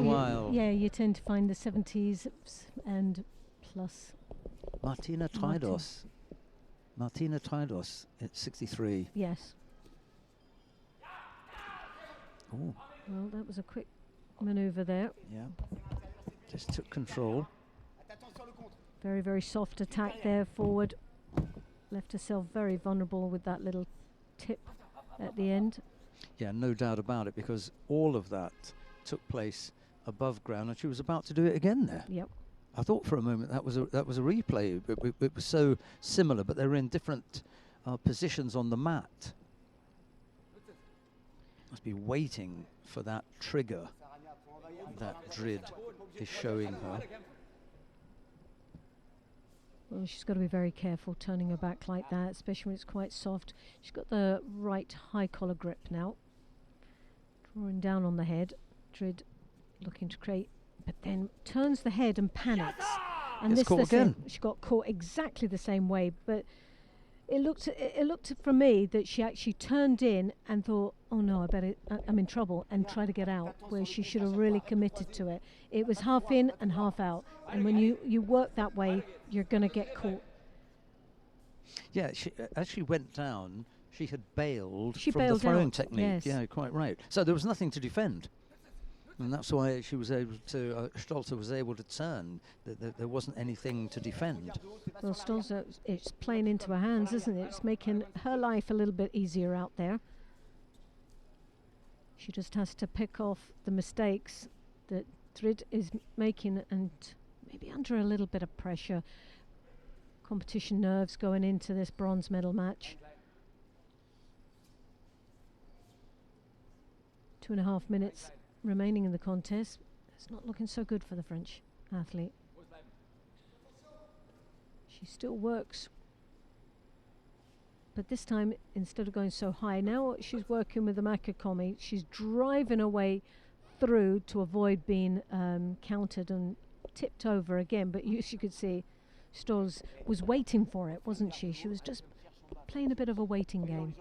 a while. Yeah, you tend to find the 70s and plus. Martina Traidos at 63. Yes. Oh. Well, that was a quick maneuver there. Yeah. Just took control. Very, very soft attack there forward. Left herself very vulnerable with that little tip at the end. Yeah, no doubt about it, because all of that took place above ground, and she was about to do it again there. Yep. I thought for a moment that was a replay. It was so similar, but they were in different positions on the mat. Must be waiting for that trigger that Drid is showing her. Well, she's got to be very careful turning her back like that, especially when it's quite soft. She's got the right high collar grip now. Drawing down on the head. Drid looking to create, but then turns the head and panics. And Gets caught again. She got caught exactly the same way, but it looked for me that she actually turned in and thought, oh no, I'm in trouble, and tried to get out, where she should have really committed to it. It was half in and half out, and when you work that way, you're going to get caught. Yeah, as she went down, she had bailed from the bailed throwing out, technique. yes. Yeah, quite right. So there was nothing to defend. And that's why she was able to, Stolze was able to turn. There wasn't anything to defend. Well, Stolze, it's playing into her hands, isn't it? It's making her life a little bit easier out there. She just has to pick off the mistakes that Drid is making, and maybe under a little bit of pressure. Competition nerves going into this bronze medal match. 2.5 minutes remaining in the contest. It's not looking so good for the French athlete. She still works, but this time, instead of going so high, now she's working with the Makikomi. She's driving her way through to avoid being countered and tipped over again. But you could see Stolze was waiting for it, wasn't she? She was just playing a bit of a waiting game,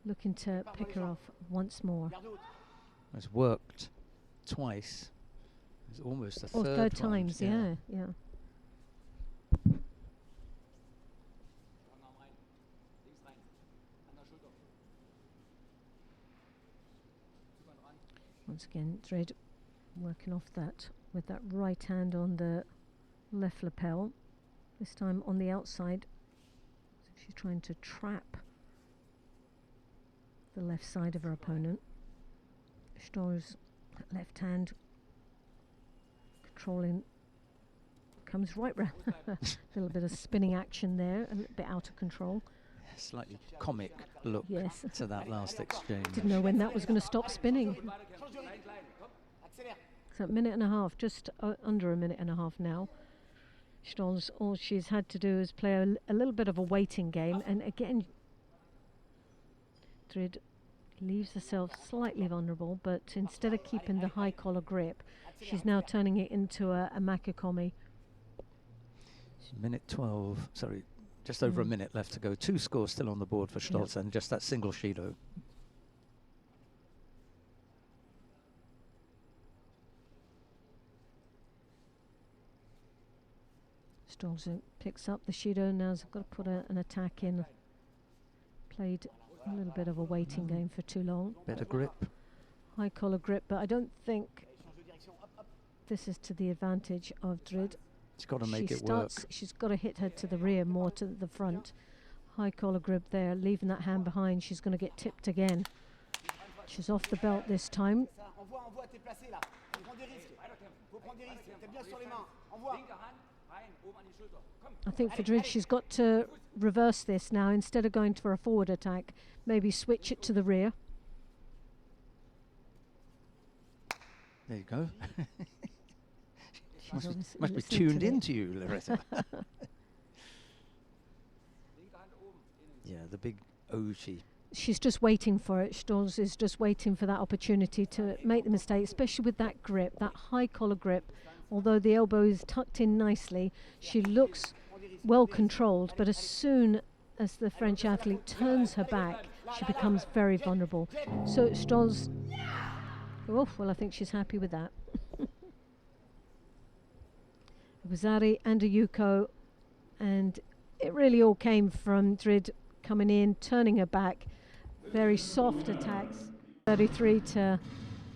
looking to pick her off once more. It's worked twice. It's almost a third times, yeah. Once again, Drid working off that with that right hand on the left lapel. This time on the outside. So she's trying to trap the left side of her opponent. Stolze left hand controlling, comes right round. A little bit of spinning action there, a little bit out of control. Slightly comic look to that last exchange. Didn't know when that was going to stop spinning. So a minute and a half, just under a minute and a half now. Stolze, all she's had to do is play a little bit of a waiting game, and again Drid leaves herself slightly vulnerable, but instead of keeping the high collar grip, she's now turning it into a Makikomi. Minute 12, sorry, just over a minute left to go. 2 scores still on the board for Stolze, and just that single Shido. Stolze picks up the Shido, now has got to put an attack in. Played a little bit of a waiting game for too long. Better grip. High collar grip, but I don't think this is to the advantage of Drid. She's got to make it work. She's got to hit her to the rear, more to the front. High collar grip there, leaving that hand behind. She's going to get tipped again. She's off the belt this time. I think for Drid, she's got to reverse this now. Instead of going for a forward attack, maybe switch it to the rear. There you go. must be tuned into you, Loretta. Yeah, the big Oshi. She's just waiting for it. Stolze is just waiting for that opportunity to make the mistake, especially with that grip, that high collar grip. Although the elbow is tucked in nicely, she looks well controlled, but as soon as the French athlete turns her back, she becomes very vulnerable. So Stolze Oh, well, I think she's happy with that. It was Ari and a Yuko, and it really all came from Drid coming in, turning her back. Very soft attacks. 33 to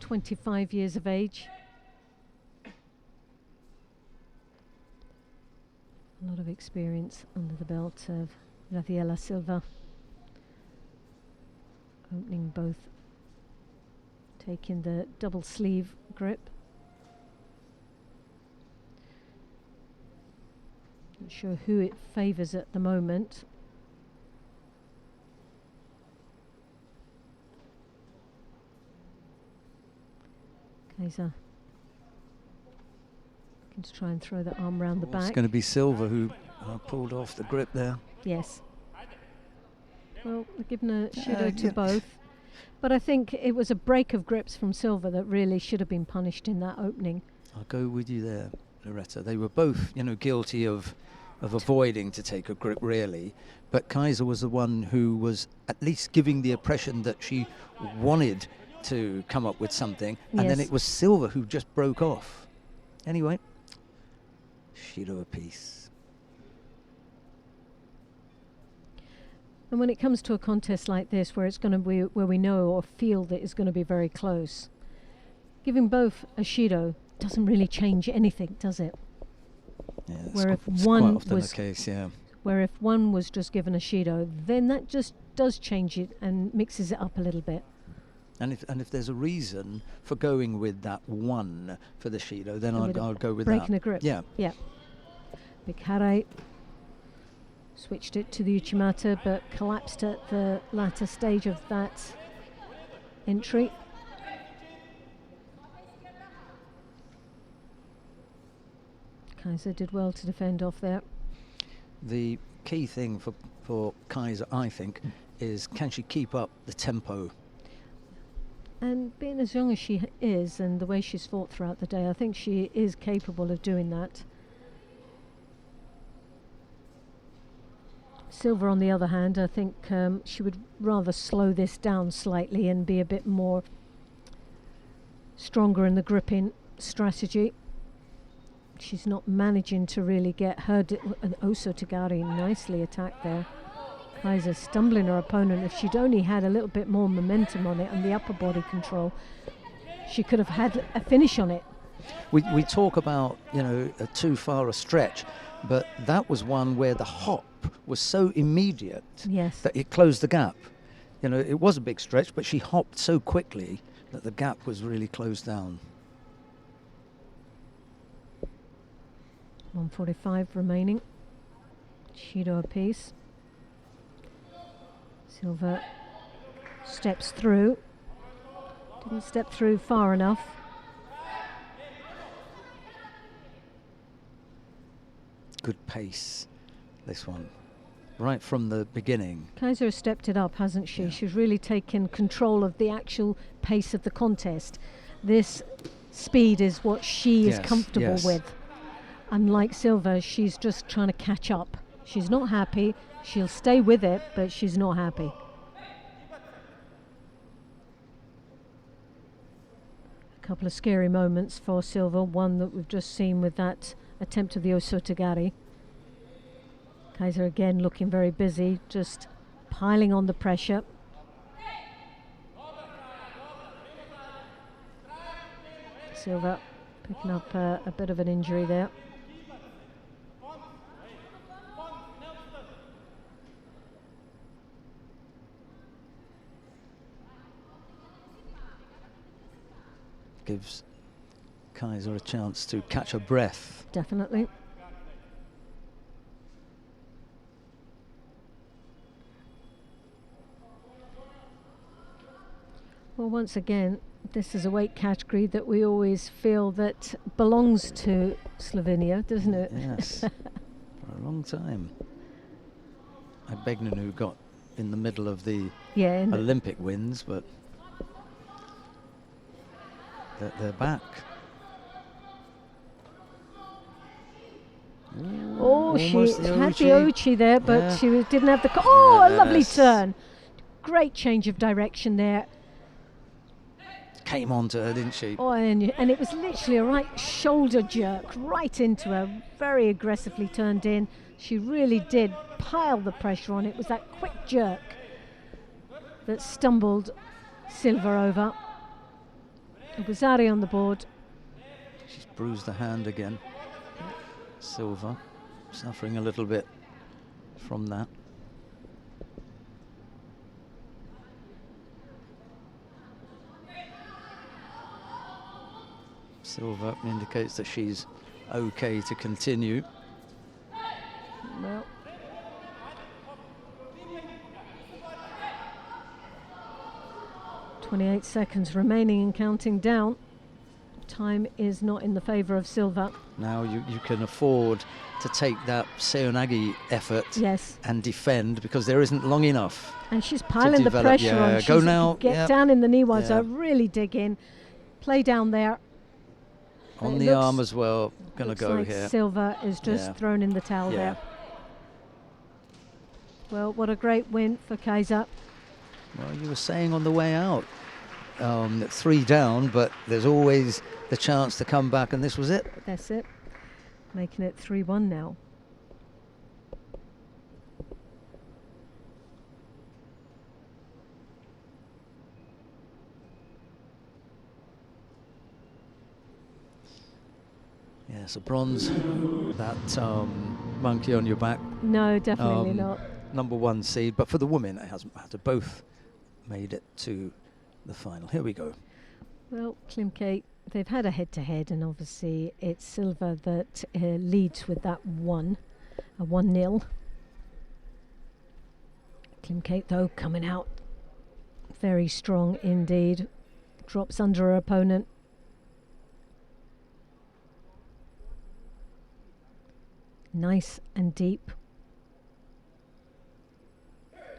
25 years of age. A lot of experience under the belt of Rafaela Silva. Opening both, taking the double sleeve grip. Not sure who it favours at the moment. Kaiser looking to try and throw the arm round the back. It's going to be Silva who pulled off the grip there. Yes. Well, they're giving a Judo to both. But I think it was a break of grips from Silva that really should have been punished in that opening. I'll go with you there, Loretta. They were both, guilty of avoiding to take a grip, really. But Kaiser was the one who was at least giving the impression that she wanted to come up with something. And then it was Silva who just broke off. Anyway, Judo apiece. And when it comes to a contest like this, where it's going to be, where we know or feel that it's going to be very close, giving both a Judo doesn't really change anything, does it? Yeah, where if quite one often was the case, yeah. Where if one was just given a Judo, then that just does change it and mixes it up a little bit. And if there's a reason for going with that one for the Judo, then I'll go with that. Breaking a grip. Yeah. Yeah. Bikare switched it to the Uchimata, but collapsed at the latter stage of that entry. Kaiser did well to defend off there. The key thing for Kaiser, I think, is can she keep up the tempo? And being as young as she is and the way she's fought throughout the day, I think she is capable of doing that. Silva, on the other hand, I think she would rather slow this down slightly and be a bit more stronger in the gripping strategy. She's not managing to really get her Oso Tagari nicely attacked there. Kaiser stumbling her opponent. If she'd only had a little bit more momentum on it and the upper body control, she could have had a finish on it. We talk about, too far a stretch, but that was one where the hop was so immediate that it closed the gap. It was a big stretch, but she hopped so quickly that the gap was really closed down. 1:45 remaining. Judo apiece. Silva steps through. Didn't step through far enough. Good pace, this one, right from the beginning. Kaiser has stepped it up, hasn't she? Yeah. She's really taken control of the actual pace of the contest. This speed is what she is comfortable with. Unlike Silva, she's just trying to catch up. She's not happy. She'll stay with it, but she's not happy. A couple of scary moments for Silva. One that we've just seen with that attempt of the Oso Tagari. Kaiser again looking very busy, just piling on the pressure. Silva picking up a bit of an injury there. Gives Kaiser a chance to catch her breath. Definitely. Well, once again, this is a weight category that we always feel that belongs to Slovenia, doesn't it? Yes, for a long time. Begnanu got in the middle of the Olympic wins, but they're back. Oh, she had the Ochi there, but she didn't have the... a lovely turn. Great change of direction there. came on to her, didn't she? Oh, and it was literally a right shoulder jerk right into her, very aggressively turned in. She really did pile the pressure on. It was that quick jerk that stumbled Silva over. Guzari on the board. She's bruised the hand again. Silva suffering a little bit from that. Silva indicates that she's okay to continue. Well, .28 seconds remaining and counting down. Time is not in the favour of Silva. Now you can afford to take that Seoinage effort, yes, and defend, because there isn't long enough. And she's piling the pressure on. Go now. Get down in the knee ones. Really dig in. Play down there. On the arm as well. Going to go like here. Silva is just thrown in the towel there. Well, what a great win for Kaiser. Well, you were saying on the way out, 3 down, but there's always the chance to come back, and this was it. That's it. Making it 3-1 now. Yes, a bronze. That monkey on your back. No, definitely not. #1 seed, but for the women, it hasn't mattered. Both made it to the final. Here we go. Well, Klimke, they've had a head-to-head, and obviously it's Silva that leads with that 1-0. Klimke, though, coming out very strong indeed. Drops under her opponent. Nice and deep.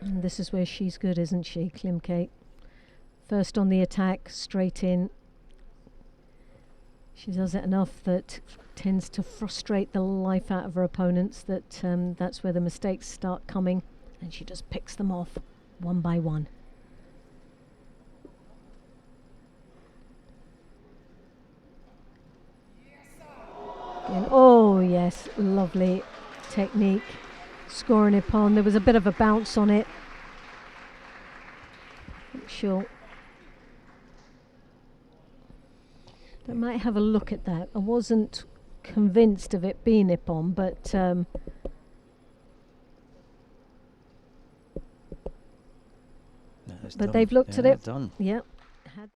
And this is where she's good, isn't she, Klimke? First on the attack, straight in. She does it enough that tends to frustrate the life out of her opponents, that's where the mistakes start coming, and she just picks them off one by one. And oh yes, lovely technique. Scoring ippon. There was a bit of a bounce on it. Sure. But might have a look at that. I wasn't convinced of it being ippon, but they've looked at it. Done. Yeah,